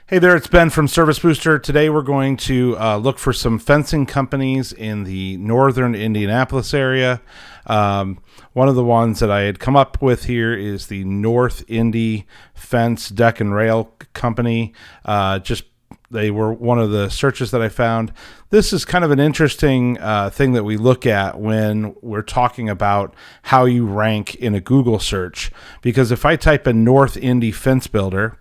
Hey there, it's Ben from Service Booster. Today we're going to look for some fencing companies in the northern Indianapolis area. One of the ones that I had come up with here is the North Indy Fence Deck and Rail Company. They were one of the searches that I found. This is kind of an interesting thing that we look at when we're talking about how you rank in a Google search. Because if I type in North Indy Fence Builder,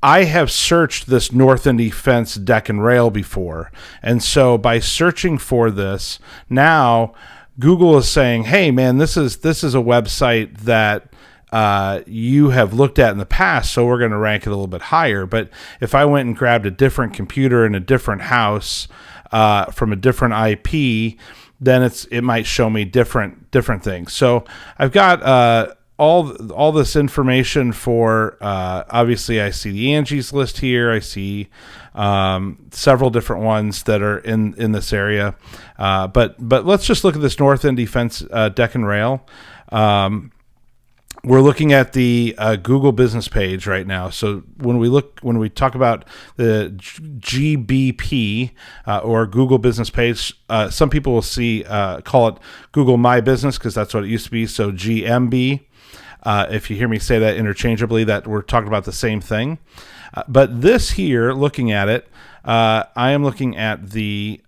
I have searched this North Indy Fence Deck and Rail before. And so by searching for this, now Google is saying, hey, man, this is a website that you have looked at in the past, so we're going to rank it a little bit higher. But if I went and grabbed a different computer in a different house from a different IP, then it might show me different things. So I've got all this information for obviously I see the Angie's list here. I see several different ones that are in this area. But let's just look at this North Indy Fence Deck and Rail. We're looking at the Google business page right now. So when we talk about the GBP or Google business page, some people will call it Google My Business because that's what it used to be. So GMB. If you hear me say that interchangeably, that we're talking about the same thing. But this here, looking at it, I am looking at the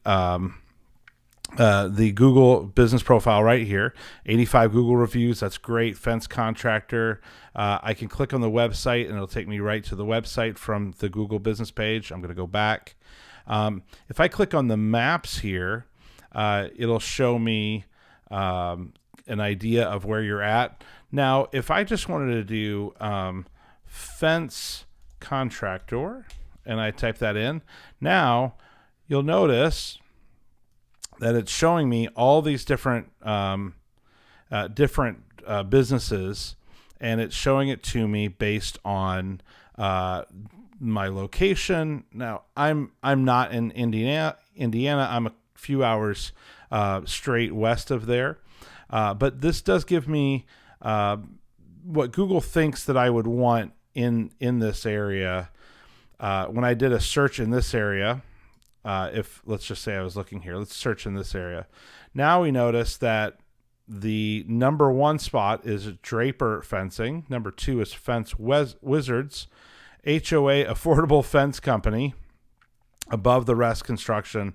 Google business profile right here. 85 Google reviews. That's great. Fence contractor. I can click on the website and it'll take me right to the website from the Google business page. I'm going to go back. If I click on the maps here, it'll show me an idea of where you're at. Now, if I just wanted to do fence contractor and I type that in, now you'll notice that it's showing me all these different businesses, and it's showing it to me based on my location. Now, I'm not in Indiana. I'm a few hours straight west of there, but this does give me what Google thinks that I would want in this area. When I did a search in this area, if let's just say I was looking here, let's search in this area. Now we notice that the number one spot is Draper Fencing. Number two is Fence Wizards, HOA Affordable Fence Company. Above the rest, Construction,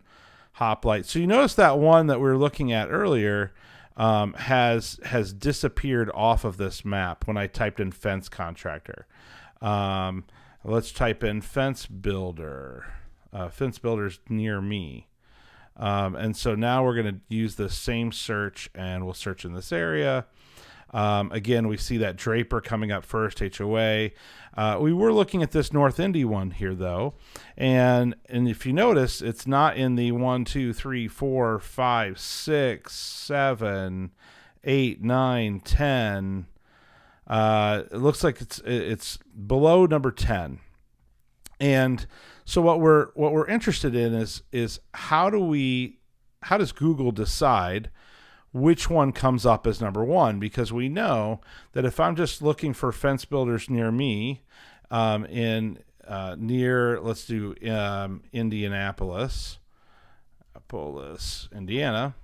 Hoplite. So you notice that one that we were looking at earlier has disappeared off of this map when I typed in fence contractor. Let's type in fence builder. Fence builders near me. And so now we're going to use the same search and we'll search in this area. Again, we see that Draper coming up first, HOA. We were looking at this North Indy one here, though. And if you notice, it's not in the 1, 2, 3, 4, 5, 6, 7, 8, 9, 10. It looks like it's below number 10. And so what we're interested in is how does Google decide which one comes up as number one? Because we know that if I'm just looking for fence builders near me, let's do Indianapolis, Indiana.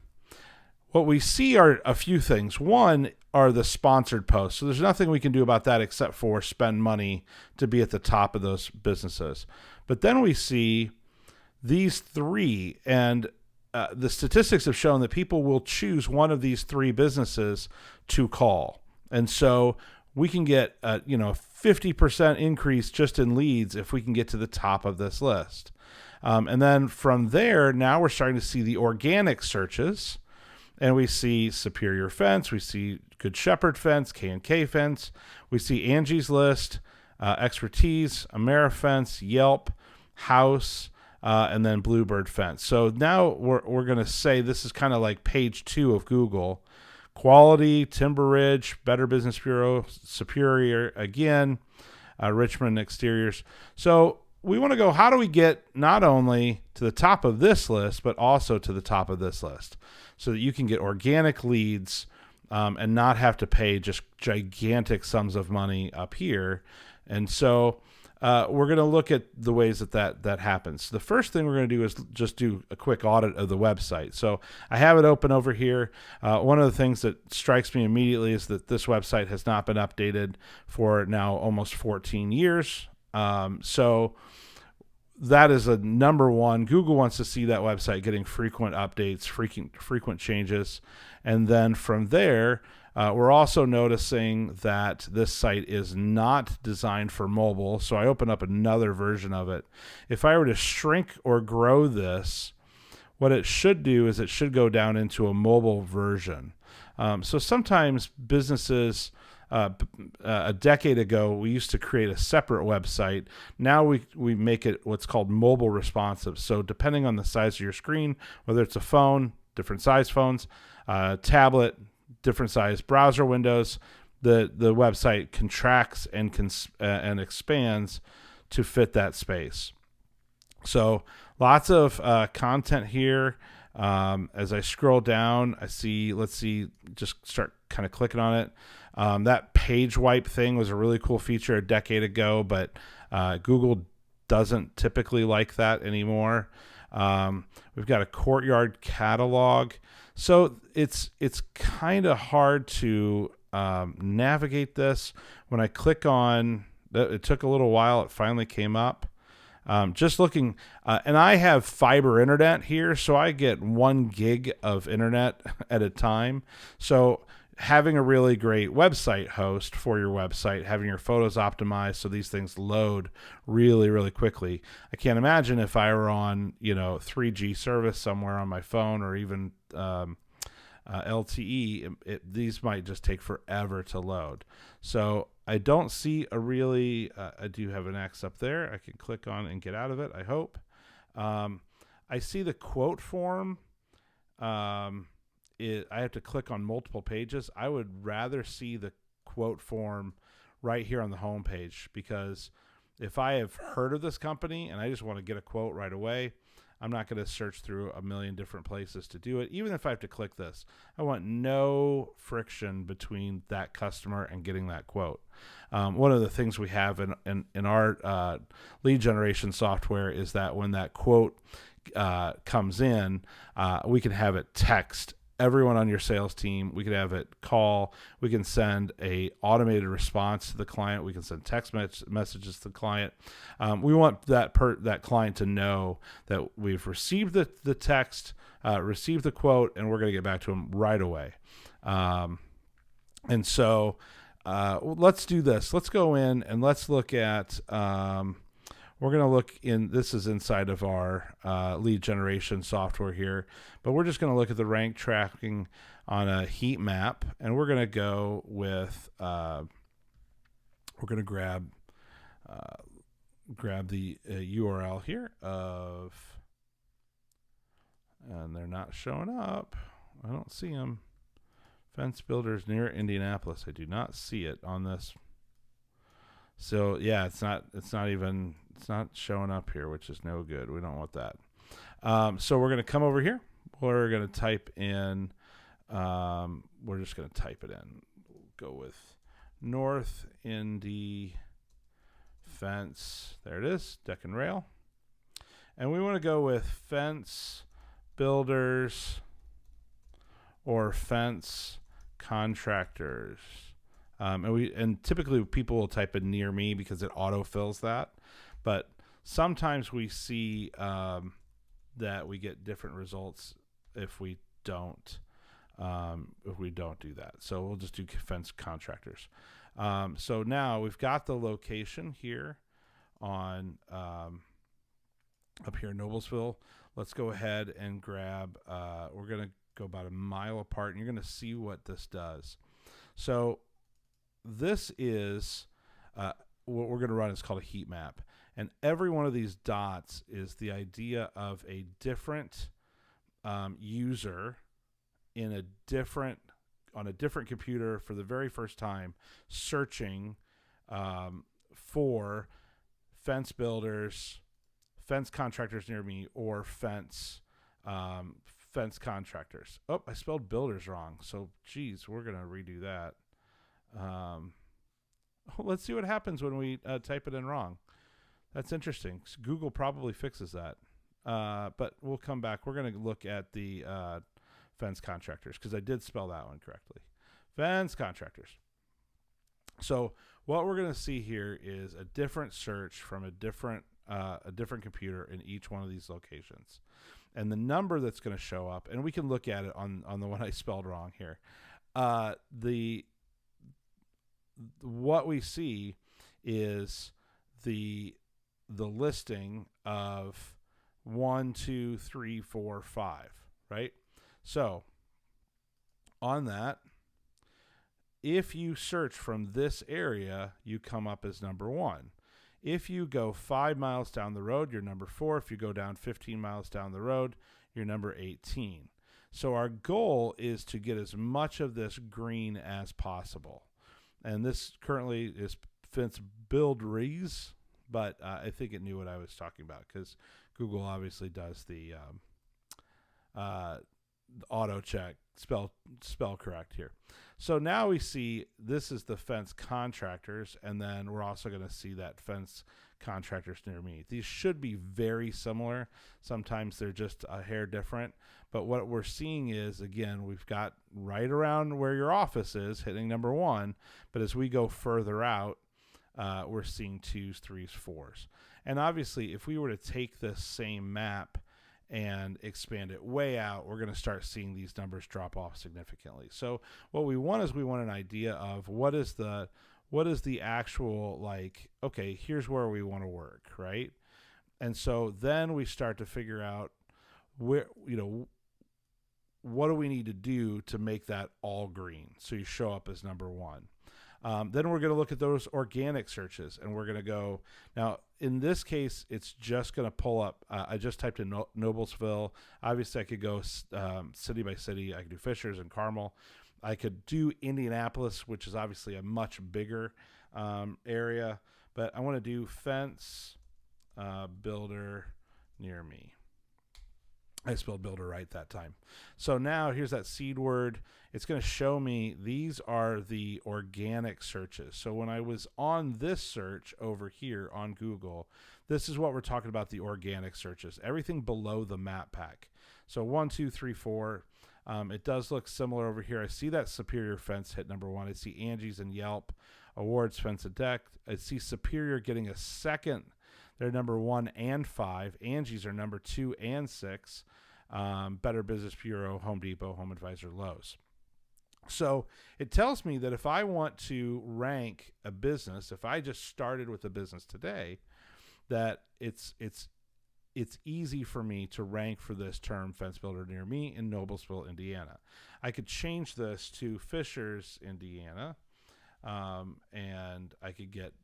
What we see are a few things. One are the sponsored posts. So there's nothing we can do about that except for spend money to be at the top of those businesses. But then we see these three, and the statistics have shown that people will choose one of these three businesses to call. And so we can get a 50% increase just in leads if we can get to the top of this list. And then from there, now we're starting to see the organic searches. And we see Superior Fence, we see Good Shepherd Fence, K&K Fence, we see Angie's List, Expertise, AmeriFence, Yelp, House, and then Bluebird Fence. So now we're going to say this is kind of like page 2 of Google. Quality, Timber Ridge, Better Business Bureau, Superior again, Richmond Exteriors. So we want to go, how do we get not only to the top of this list, but also to the top of this list so that you can get organic leads and not have to pay just gigantic sums of money up here. And so we're going to look at the ways that happens. The first thing we're going to do is just do a quick audit of the website. So I have it open over here. One of the things that strikes me immediately is that this website has not been updated for now almost 14 years. So that is a number one. Google wants to see that website getting frequent updates, frequent changes. And then from there, we're also noticing that this site is not designed for mobile. So I open up another version of it. If I were to shrink or grow this, what it should do is it should go down into a mobile version. So sometimes businesses, a decade ago, we used to create a separate website. Now we make it what's called mobile responsive. So depending on the size of your screen, whether it's a phone, different size phones, tablet, different size browser windows, the website contracts and expands to fit that space. So lots of content here. As I scroll down, I see, let's see, just start kind of clicking on it. That page wipe thing was a really cool feature a decade ago, but Google doesn't typically like that anymore. We've got a courtyard catalog. So it's kind of hard to navigate this. When I click on, it took a little while. It finally came up. Just looking, and I have fiber internet here, so I get 1 gig of internet at a time. So having a really great website host for your website, having your photos optimized so these things load really, really quickly. I can't imagine if I were on, 3G service somewhere on my phone or even LTE, these might just take forever to load. So I don't see a really, I do have an X up there. I can click on and get out of it, I hope. I see the quote form. I have to click on multiple pages. I would rather see the quote form right here on the home page, because if I have heard of this company and I just want to get a quote right away, I'm not going to search through a million different places to do it. Even if I have to click this, I want no friction between that customer and getting that quote. One of the things we have in our lead generation software is that when that quote comes in, we can have it text everyone on your sales team. We could have it call. We can send a automated response to the client. We can send text messages to the client. We want that client to know that we've received the text, received the quote, and we're going to get back to them right away. And so let's do this. Let's go in and let's look at we're going to look in, this is inside of our lead generation software here, but we're just going to look at the rank tracking on a heat map, and we're going to go with, we're going to grab the URL here and they're not showing up. I don't see them. Fence builders near Indianapolis. I do not see it on this. So yeah, it's not showing up here, which is no good. We don't want that. So we're going to come over here. We're going to type in, we're just going to type it in. We'll go with North Indy fence. There it is, deck and rail. And we want to go with fence builders or fence contractors. And typically people will type in near me because it autofills that. But sometimes we see that we get different results if we don't do that. So we'll just do fence contractors. So now we've got the location here on up here in Noblesville. Let's go ahead and grab. We're going to go about a mile apart, and you're going to see what this does. So this is what we're going to run is called a heat map. And every one of these dots is the idea of a different user on a different computer for the very first time, searching for fence builders, fence contractors near me, or fence contractors. Oh, I spelled builders wrong. So, geez, we're going to redo that. Let's see what happens when we type it in wrong. That's interesting. Google probably fixes that. But we'll come back. We're going to look at the fence contractors because I did spell that one correctly. Fence contractors. So what we're going to see here is a different search from a different computer in each one of these locations. And the number that's going to show up, and we can look at it on the one I spelled wrong here. What we see is the listing of 1, 2, 3, 4, 5, right? So on that, if you search from this area, you come up as number 1. If you go 5 miles down the road, you're number 4. If you go down 15 miles down the road, you're number 18. So our goal is to get as much of this green as possible. And this currently is fence builders, but I think it knew what I was talking about because Google obviously does the auto check, spell correct here. So now we see this is the fence contractors, and then we're also going to see that fence contractors near me. These should be very similar. Sometimes they're just a hair different, but what we're seeing is, again, we've got right around where your office is hitting number 1, but as we go further out, we're seeing 2s, 3s, 4s. And obviously, if we were to take this same map and expand it way out, we're going to start seeing these numbers drop off significantly. So what we want is an idea of what is the actual, like, okay, here's where we want to work, right? And so then we start to figure out where, what do we need to do to make that all green so you show up as number 1. Then we're going to look at those organic searches, and we're going to go now. In this case, it's just going to pull up. I just typed in Noblesville. Obviously, I could go city by city. I could do Fishers and Carmel. I could do Indianapolis, which is obviously a much bigger area. But I want to do fence builder near me. I spelled builder right that time. So now here's that seed word. It's going to show me these are the organic searches. So when I was on this search over here on Google, this is what we're talking about, the organic searches, everything below the map pack. So 1, 2, 3, 4. It does look similar over here. I see that Superior Fence hit number 1. I see Angie's and Yelp, Awards, Fence and Deck. I see Superior getting a second. They're number 1 and 5. Angie's are number 2 and 6. Better Business Bureau, Home Depot, Home Advisor, Lowe's. So it tells me that if I want to rank a business, if I just started with a business today, that it's easy for me to rank for this term, fence builder near me, in Noblesville, Indiana. I could change this to Fishers, Indiana, and I could get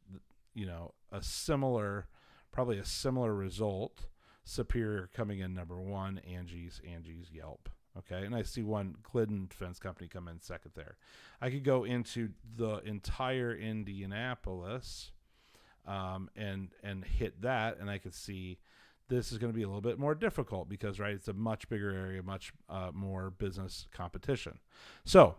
probably a similar result. Superior coming in number 1, Angie's, Yelp. Okay, and I see one Glidden Fence Company come in second there. I could go into the entire Indianapolis and hit that, and I could see this is going to be a little bit more difficult because, right, it's a much bigger area, much more business competition. So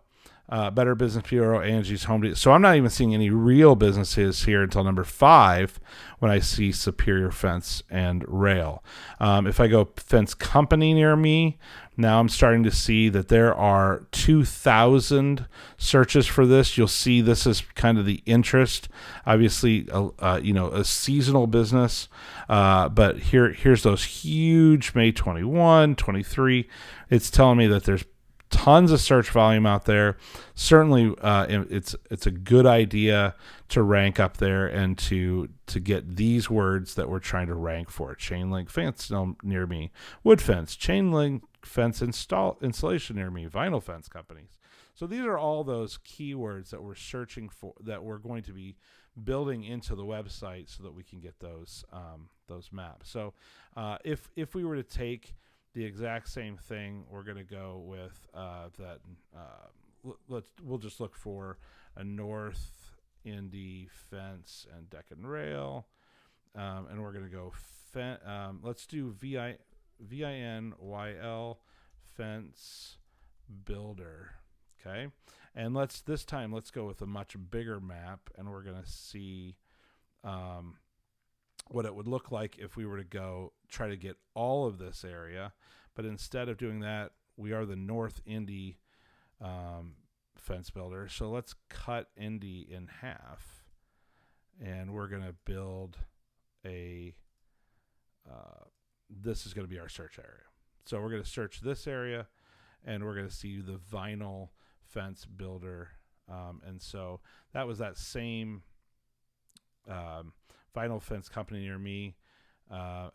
Better Business Bureau, Angie's, Home Depot. So I'm not even seeing any real businesses here until number 5 when I see Superior Fence and Rail. If I go Fence Company near me, now I'm starting to see that there are 2,000 searches for this. You'll see this is kind of the interest. Obviously, a seasonal business. But here's those huge May 21, 23. It's telling me that there's tons of search volume out there. Certainly, it's a good idea to rank up there and to get these words that we're trying to rank for. Chain link fence near me, wood fence, chain link fence installation near me, vinyl fence companies. So these are all those keywords that we're searching for, that we're going to be building into the website so that we can get those maps. So if we were to take the exact same thing, we're going to go with that. We'll just look for a North Indy Fence and Deck and Rail, and we're going to go. Let's do VINYL Fence Builder. Okay, and this time let's go with a much bigger map, and we're going to see what it would look like if we were to go try to get all of this area. But instead of doing that, we are the North Indy fence builder. So let's cut Indy in half, and we're going to build this is going to be our search area. So we're going to search this area, and we're going to see the vinyl fence builder. And so that was that same vinyl fence company near me.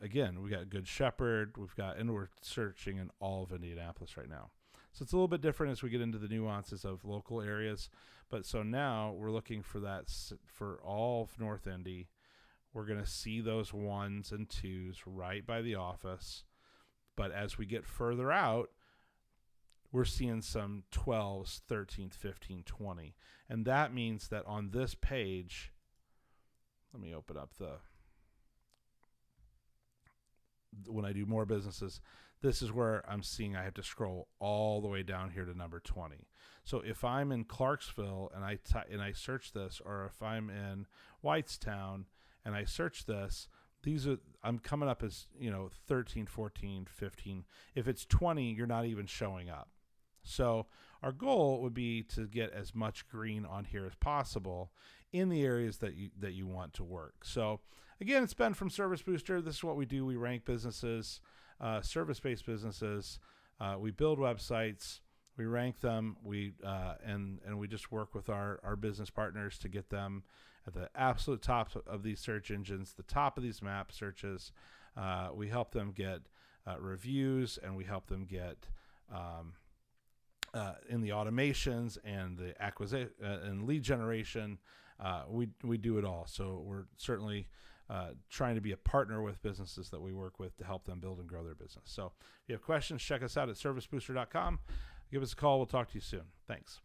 Again, we got Good Shepherd. And we're searching in all of Indianapolis right now. So it's a little bit different as we get into the nuances of local areas. But so now we're looking for that for all of North Indy. We're going to see those 1s and 2s right by the office. But as we get further out, we're seeing some 12s, 13th, 15, 20. And that means that on this page, let me open up when I do more businesses, this is where I'm seeing I have to scroll all the way down here to number 20. So if I'm in Clarksville and I search this, or if I'm in Whitestown and I search this, I'm coming up as 13, 14, 15. If it's 20, you're not even showing up. So our goal would be to get as much green on here as possible in the areas that you want to work. So again, it's Ben from Service Booster. This is what we do. We rank businesses, service-based businesses. We build websites. We rank them. And we just work with our business partners to get them at the absolute top of these search engines, the top of these map searches. We help them get reviews, and we help them get in the automations and the acquisition and lead generation. We do it all. So we're certainly trying to be a partner with businesses that we work with to help them build and grow their business. So if you have questions, check us out at servicebooster.com. Give us a call. We'll talk to you soon. Thanks.